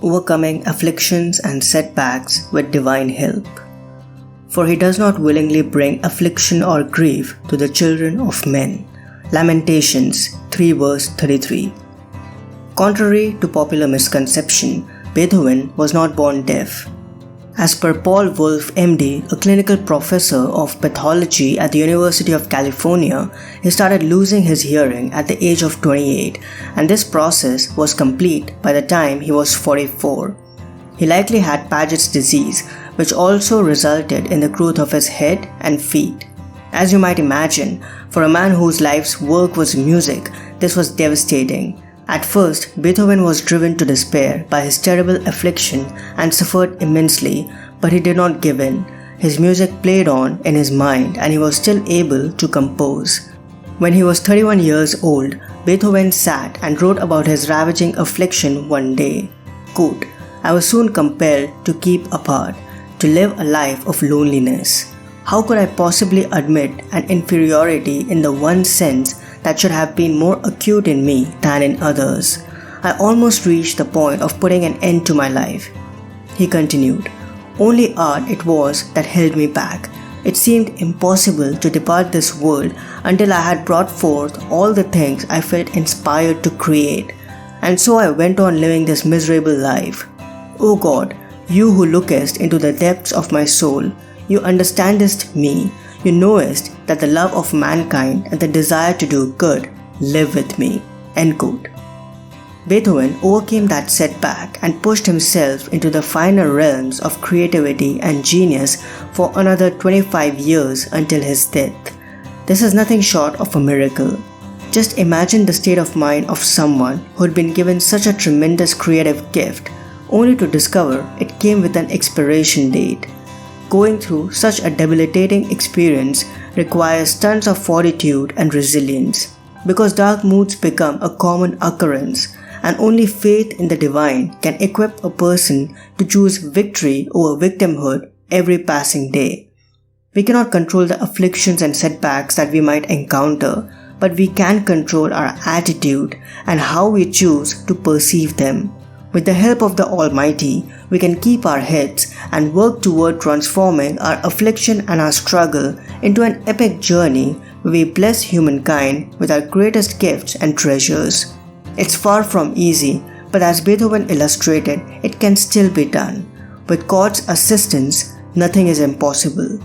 overcoming afflictions and setbacks with divine help. For he does not willingly bring affliction or grief to the children of men. Lamentations 3 verse 33. Contrary to popular misconception, Beethoven was not born deaf. As per Paul Wolf, MD, a clinical professor of pathology at the University of California, he started losing his hearing at the age of 28, and this process was complete by the time he was 44. He likely had Paget's disease, which also resulted in the growth of his head and feet. As you might imagine, for a man whose life's work was music, this was devastating. At first, Beethoven was driven to despair by his terrible affliction and suffered immensely, but he did not give in. His music played on in his mind and he was still able to compose. When he was 31 years old, Beethoven sat and wrote about his ravaging affliction one day. Quote, "I was soon compelled to keep apart, to live a life of loneliness. How could I possibly admit an inferiority in the one sense that should have been more acute in me than in others? I almost reached the point of putting an end to my life." He continued, "Only art it was that held me back. It seemed impossible to depart this world until I had brought forth all the things I felt inspired to create. And so I went on living this miserable life. O God, you who lookest into the depths of my soul, you understandest me. You knowest that the love of mankind and the desire to do good live with me." End quote. Beethoven overcame that setback and pushed himself into the finer realms of creativity and genius for another 25 years until his death. This is nothing short of a miracle. Just imagine the state of mind of someone who had been given such a tremendous creative gift, only to discover it came with an expiration date. Going through such a debilitating experience requires tons of fortitude and resilience, because dark moods become a common occurrence, and only faith in the divine can equip a person to choose victory over victimhood every passing day. We cannot control the afflictions and setbacks that we might encounter, but we can control our attitude and how we choose to perceive them. With the help of the Almighty, we can keep our heads and work toward transforming our affliction and our struggle into an epic journey where we bless humankind with our greatest gifts and treasures. It's far from easy, but as Beethoven illustrated, it can still be done. With God's assistance, nothing is impossible.